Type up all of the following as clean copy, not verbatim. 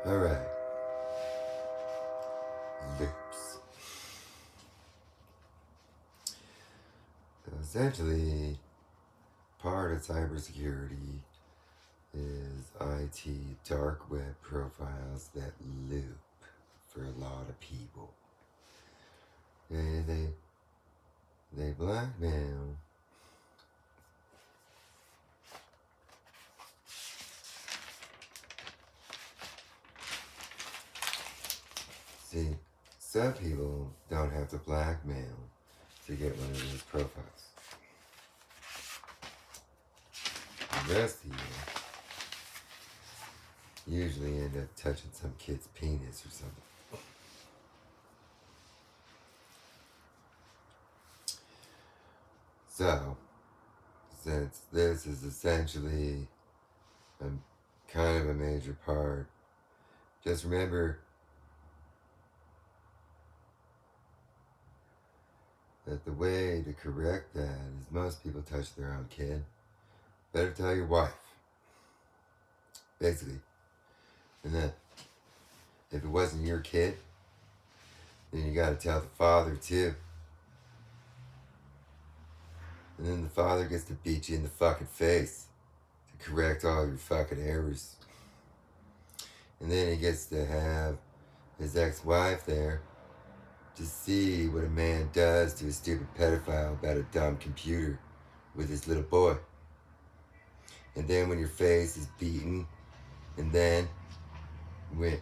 Alright. Loops. So essentially, part of cybersecurity is IT dark web profiles that loop for a lot of people. And they blackmail See, some people don't have to blackmail to get one of those profiles. The rest of you usually end up touching some kid's penis or something. So, since this is essentially kind of a major part, just remember that the way to correct that is most people touch their own kid. Better tell your wife. Basically. And then, if it wasn't your kid, then you gotta tell the father too. And then the father gets to beat you in the fucking face to correct all your fucking errors. And then he gets to have his ex-wife there to see what a man does to a stupid pedophile about a dumb computer with his little boy. And then when your face is beaten, and then when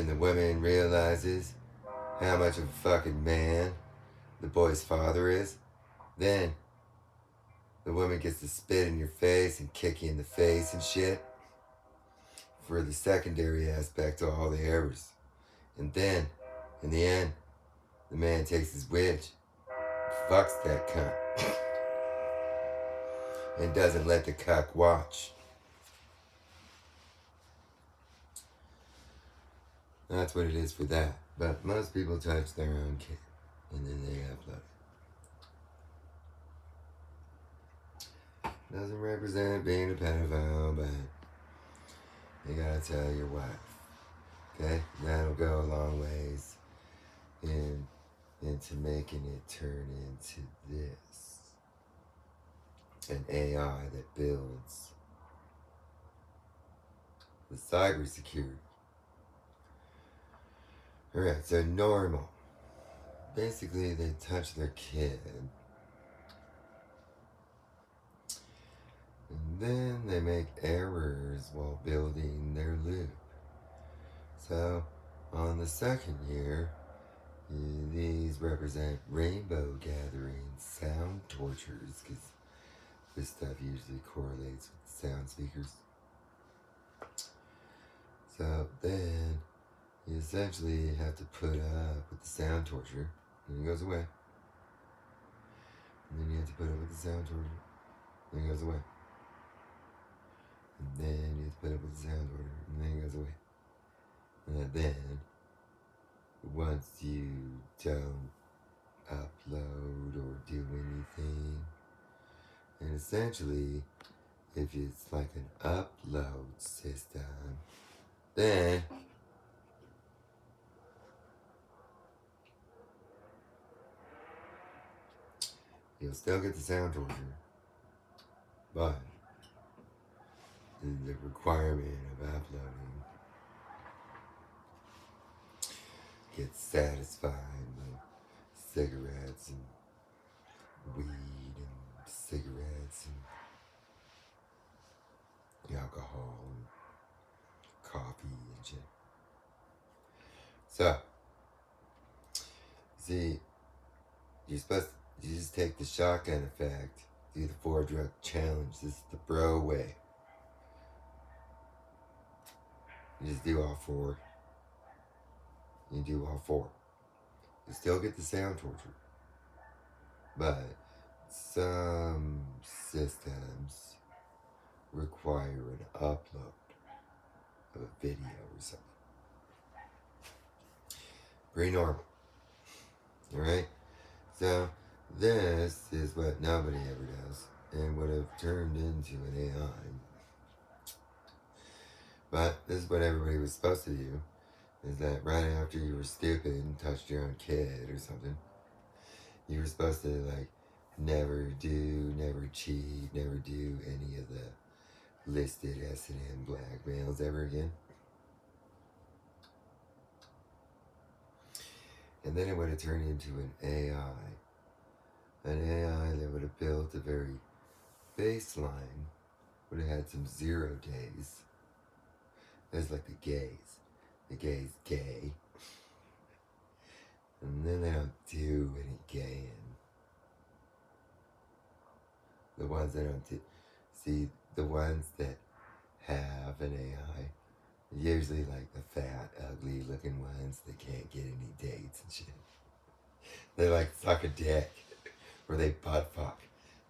the woman realizes how much of a fucking man the boy's father is, then the woman gets to spit in your face and kick you in the face and shit for the secondary aspect of all the errors. And then, in the end, the man takes his witch, fucks that cunt, and doesn't let the cuck watch. That's what it is for that. But most people touch their own kid, and then they upload it. Doesn't represent being a pedophile, but you gotta tell your wife. Okay? That'll go a long ways into making it turn into this. An AI that builds the cybersecurity. Alright, so normal. Basically, they touch their kid. And then they make errors while building their loop. So, on the second year, these represent rainbow gatherings, sound tortures, because this stuff usually correlates with sound speakers. So then, you essentially have to put up with the sound torture, and it goes away. And then you have to put up with the sound torture, and it goes away. And then you have to put up with the sound torture, and then it goes away. And then, once you don't upload or do anything, and essentially, if it's like an upload system, then you'll still get the sound torture, but the requirement of uploading gets satisfied with cigarettes and weed and cigarettes and alcohol and coffee and shit. So, see, you just take the shotgun effect, do the 4-drug challenge. This is the bro way. You just do all 4. You do all 4. You still get the sound torture. But some systems require an upload of a video or something. Pretty normal. Alright? So, this is what nobody ever does, and would have turned into an AI. But this is what everybody was supposed to do, is that right after you were stupid and touched your own kid or something, you were supposed to, like, never cheat, never do any of the listed S&M blackmails ever again. And then it would have turned into an AI. An AI that would have built the very baseline, would have had some 0 days. That's like the gays. The gays gay. And then they don't do any gaying. The ones that don't do, see, the ones that have an AI, usually like the fat, ugly looking ones that can't get any dates and shit. They like suck a dick, or they butt fuck.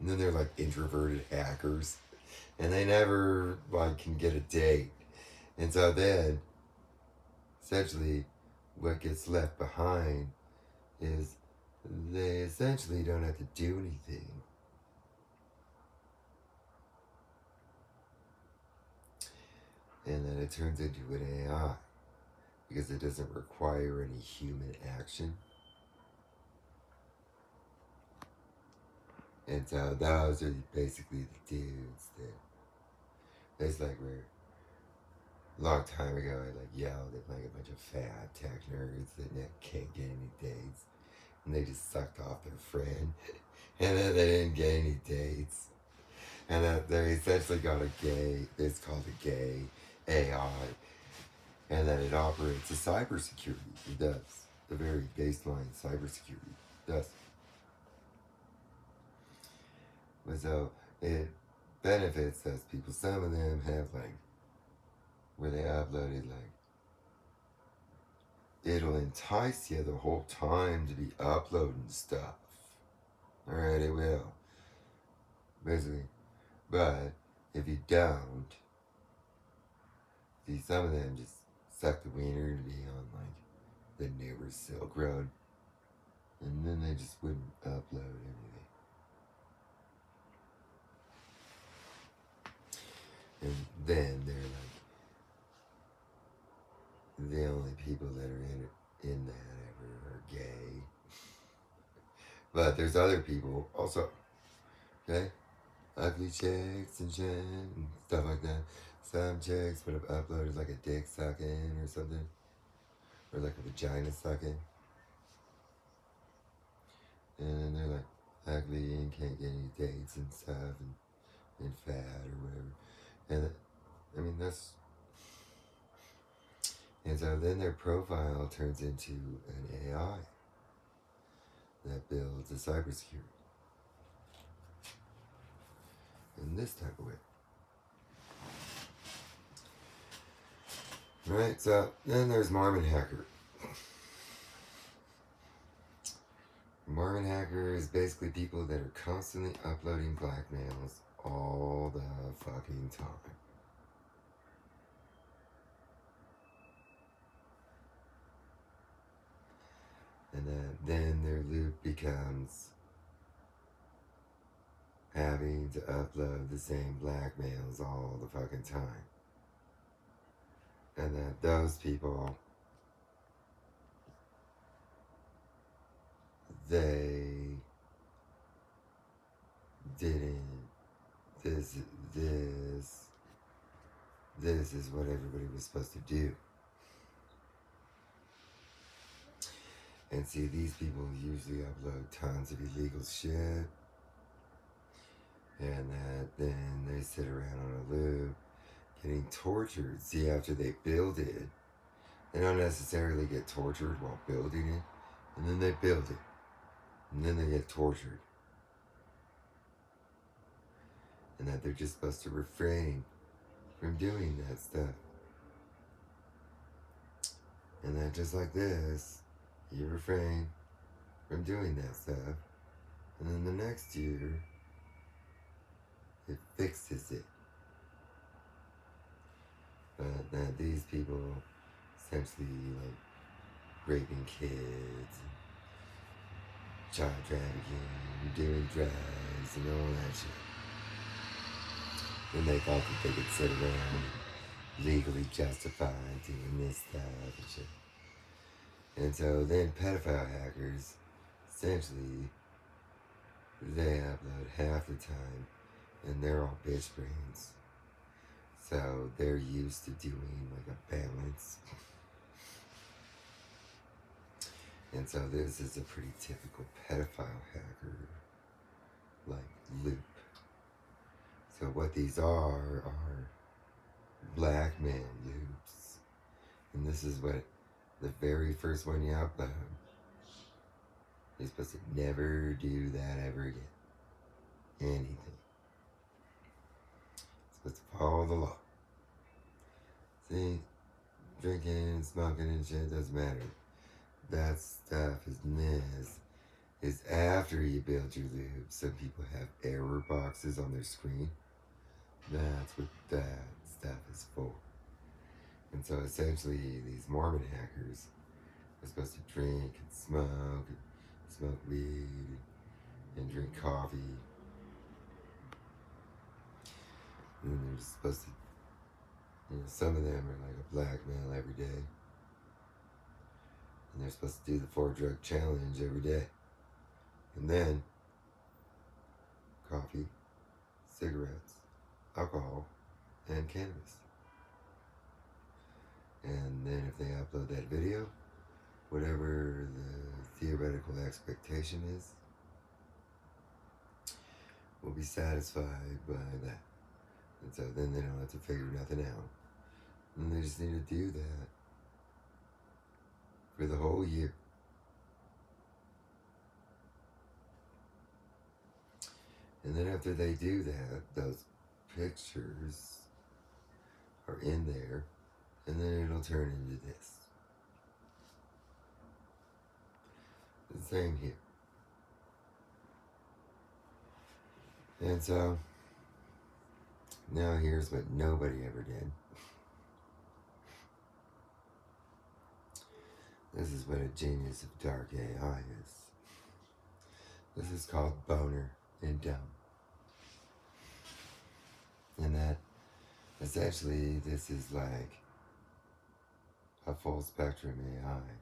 And then they're like introverted hackers. And they never like can get a date. And so then, essentially, what gets left behind is they essentially don't have to do anything. And then it turns into an AI because it doesn't require any human action. And so those are basically the dudes that it's like we're a long time ago I like yelled at like a bunch of fat tech nerds that can't get any dates. And they just sucked off their friend. And then they didn't get any dates. And they essentially got a gay, it's called a gay AI. And that it operates a cybersecurity. It does. The very baseline cybersecurity. It does. But so it benefits those people. Some of them have like, where they uploaded like, it'll entice you the whole time to be uploading stuff. Alright, it will. Basically. But if you don't, see, some of them just suck the wiener to be on like the newer Silk Road. And then they just wouldn't upload anything. And then they're like, the only people that are in that ever are gay. But there's other people also, okay? Ugly chicks and shit and stuff like that. Some chicks would have uploaded like a dick sucking or something. Or like a vagina sucking. And they're like ugly and can't get any dates and stuff and fat or whatever. And I mean, that's. And so then their profile turns into an AI that builds a cybersecurity in this type of way. Right, so then there's Marmon Hacker. Marmon Hacker is basically people that are constantly uploading blackmails all the fucking time. And then their loop becomes having to upload the same blackmails all the fucking time. And that those people, they didn't, this is what everybody was supposed to do. And see, these people usually upload tons of illegal shit. And then they sit around on a loop getting tortured. See, after they build it, they don't necessarily get tortured while building it. And then they build it. And then they get tortured. And that they're just supposed to refrain from doing that stuff. And that just like this, you refrain from doing that stuff. And then the next year, it fixes it. But that these people essentially like raping kids, child trafficking, doing drugs and all that shit. And they thought that they could sit around legally justified doing this stuff and shit. And so then pedophile hackers, essentially, they upload half the time and they're all bitch brains. So they're used to doing like a balance. And so this is a pretty typical pedophile hacker like loop. So what these are blackmail loops. And this is what the very first one you upload, you're supposed to never do that ever again. Anything. Supposed to follow the law. See, drinking, smoking and shit doesn't matter. That stuff is after you build your loop. Some people have error boxes on their screen. That's what that stuff is for. And so essentially these Mormon hackers are supposed to drink and smoke weed and drink coffee. And they're supposed to, some of them are like a blackmail every day. And they're supposed to do the 4-drug challenge every day. And then coffee, cigarettes, alcohol, and cannabis. And then if they upload that video, whatever the theoretical expectation is, will be satisfied by that. And so then they don't have to figure nothing out. And they just need to do that for the whole year. And then after they do that, those pictures are in there, and then it'll turn into this. The same here. And so, now here's what nobody ever did. This is what a genius of dark AI is. This is called boner and dumb. And that, essentially, this is like a full spectrum AI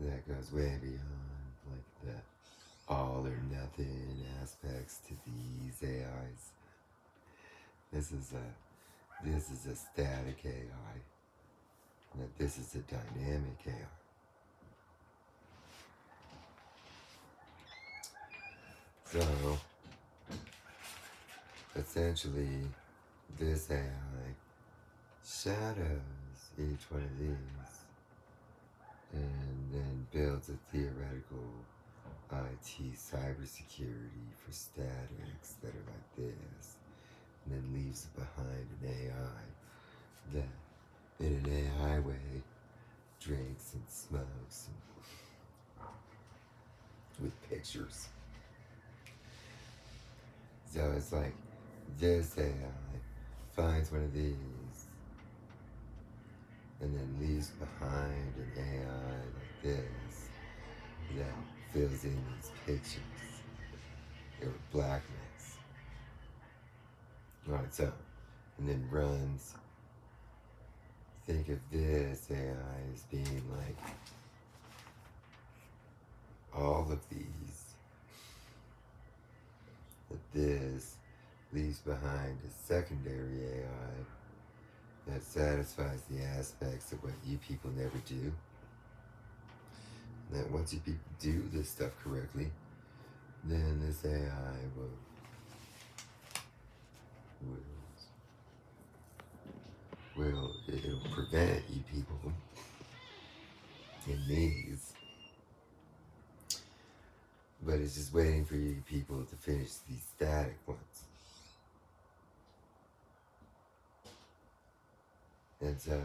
that goes way beyond like the all or nothing aspects to these AIs. This is a static AI. That this is a dynamic AI. So, essentially, this AI shadows each one of these and then builds a theoretical IT cybersecurity for statics that are like this, and then leaves behind an AI that, in an AI way, drinks and smokes and with pictures. So it's like this AI finds one of these and then leaves behind an AI like this that fills in these pictures. It blackness on its own, and then runs. Think of this AI as being like all of these, that this leaves behind a secondary AI that satisfies the aspects of what you people never do. And that once you people do this stuff correctly, then this AI it'll prevent you people in these. But it's just waiting for you people to finish these static ones. And so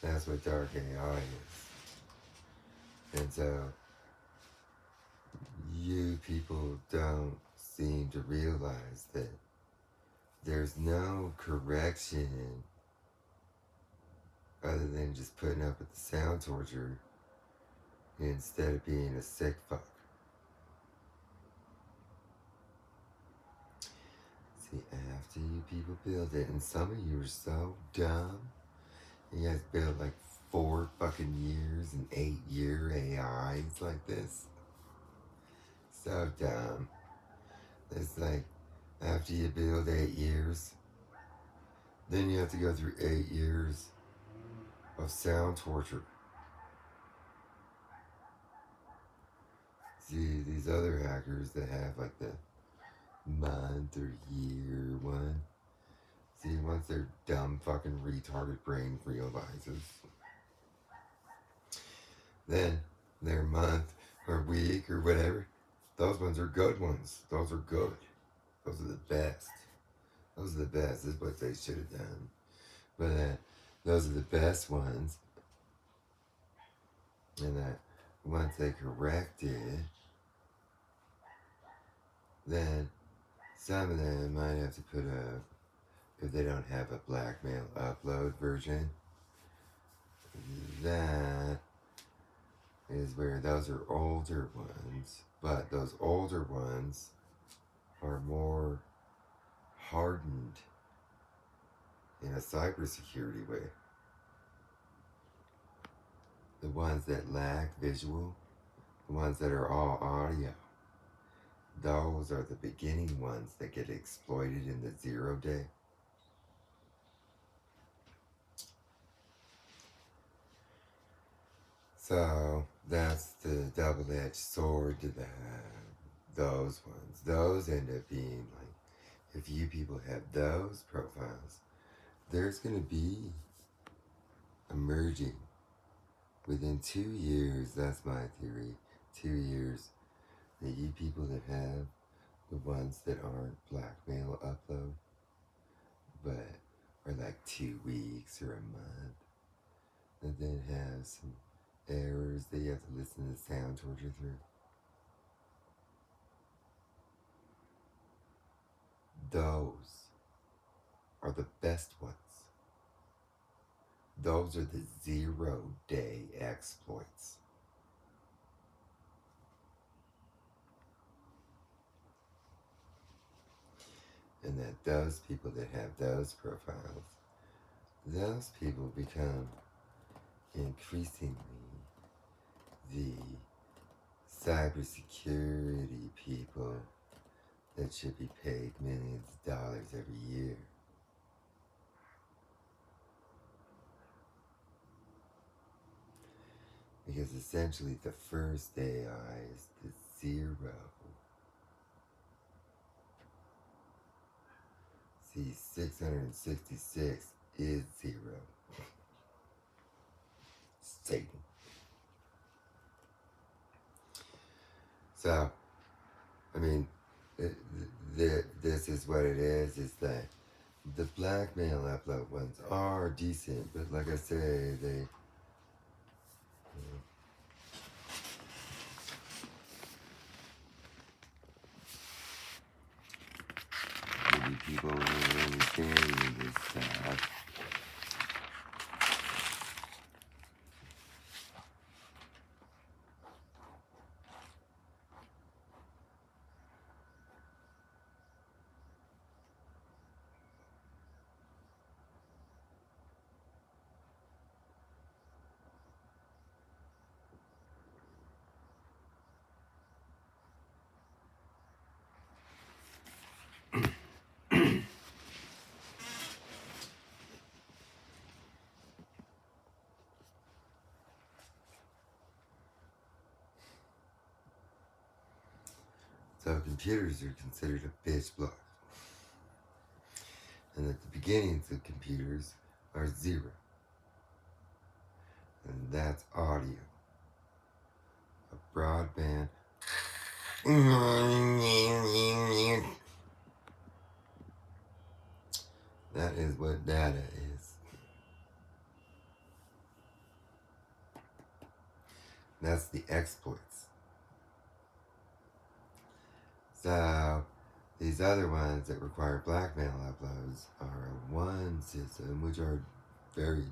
that's what dark AI is. And so you people don't seem to realize that there's no correction other than just putting up with the sound torture instead of being a sick fuck. See, after you people build it, and some of you are so dumb. You guys build like 4 fucking years and 8-year AIs like this. So dumb. It's like, after you build 8 years, then you have to go through 8 years of sound torture. See, these other hackers that have like the month or year one, see, once their dumb fucking retarded brain realizes, then their month or week or whatever, those ones are good ones. Those are good. Those are the best. Those are the best. This is what they should have done. But those are the best ones. And that once they correct it, then some of them might have to put if they don't have a blackmail upload version, that is where those are older ones. But those older ones are more hardened in a cybersecurity way. The ones that lack visual, the ones that are all audio, those are the beginning ones that get exploited in the 0 day. So that's the double-edged sword to those ones. Those end up being like, if you people have those profiles, there's going to be emerging within 2 years, that's my theory, 2 years, that you people that have the ones that aren't blackmail upload, but are like 2 weeks or a month, and then have some errors that you have to listen to sound torture through. Those are the best ones. Those are the 0 day exploits. And that those people that have those profiles, those people become increasingly the cybersecurity people that should be paid millions of dollars every year. Because essentially the first AI is the 0. See, 666 is 0. Satan. So, I mean, this is what it is that the blackmail upload ones are decent, but like I say, they, maybe people don't understand this stuff. So computers are considered a bitch block. And that the beginnings of computers are 0. And that's audio. A broadband. That is what data is. That's the exploits. So, these other ones that require blackmail uploads are a 1 system, which are good.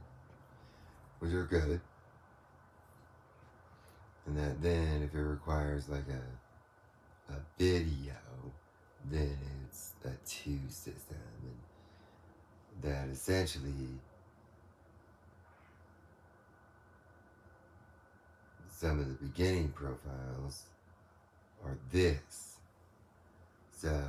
And that then, if it requires like a video, then it's a 2 system. that essentially some of the beginning profiles are this. So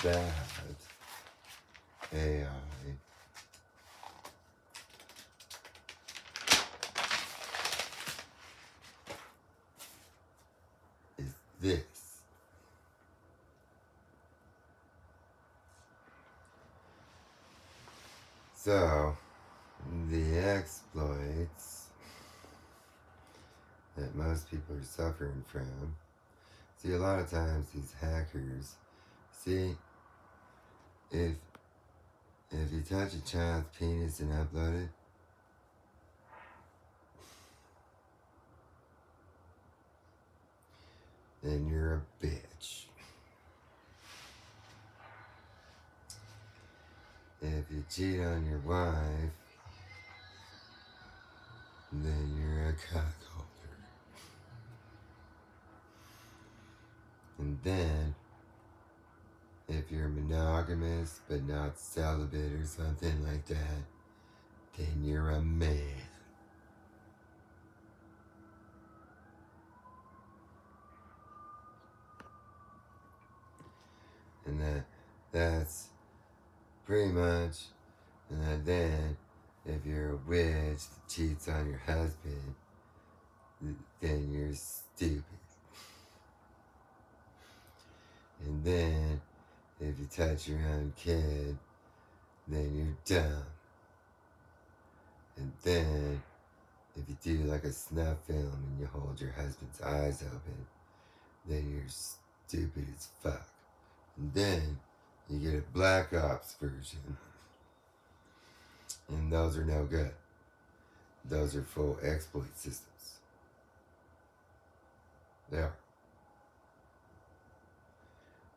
that AI is this. So, the exploits that most people are suffering from. See, a lot of times these hackers, see, if you touch a child's penis and upload it, then you're a bitch. If you cheat on your wife, then you're a cuckolder. And then, if you're monogamous but not celibate or something like that, then you're a man. And that's pretty much, and then if you're a witch that cheats on your husband, then you're stupid. And then if you touch your own kid, then you're dumb. And then if you do like a snuff film and you hold your husband's eyes open, then you're stupid as fuck. And then you get a Black Ops version. And those are no good. Those are full exploit systems. They are.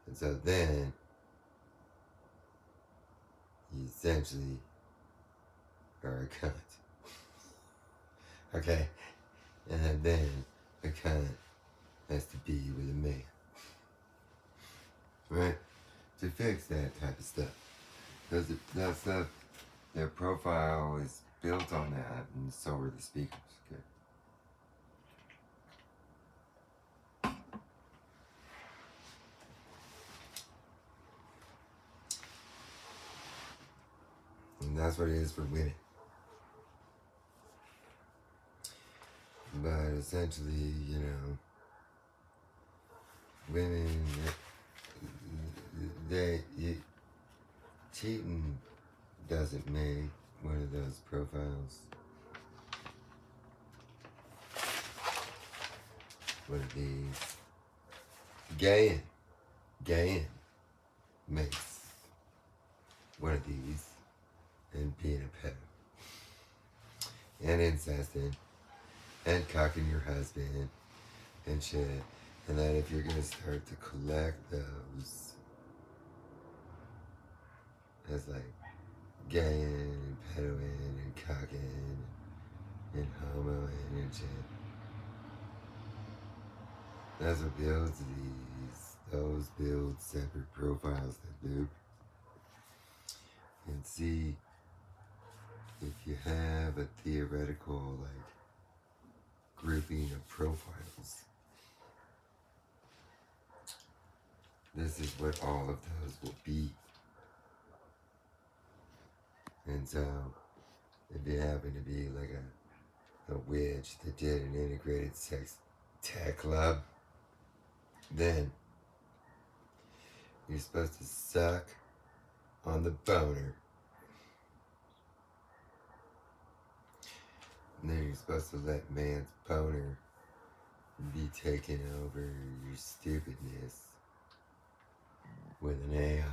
And so then, you essentially are a cunt. Okay? And then a cunt has to be with a man. Right? To fix that type of stuff. Because that stuff, their profile is built on that, and so are the speakers. Okay? And that's what it is for women. But essentially, women, cheating doesn't make one of those profiles. One of these. Gaying makes one of these. And being a pedo. And incesting. And cocking your husband. And shit. And then if you're gonna start to collect those as like gaying and pedoing and cocking and homoing and shit. That's what builds these. Those build separate profiles that do. And see, if you have a theoretical like grouping of profiles, this is what all of those will be. And so, if you happen to be like a witch that did an integrated sex tech club, then you're supposed to suck on the boner. And then you're supposed to let man's boner be taken over your stupidness with an AI.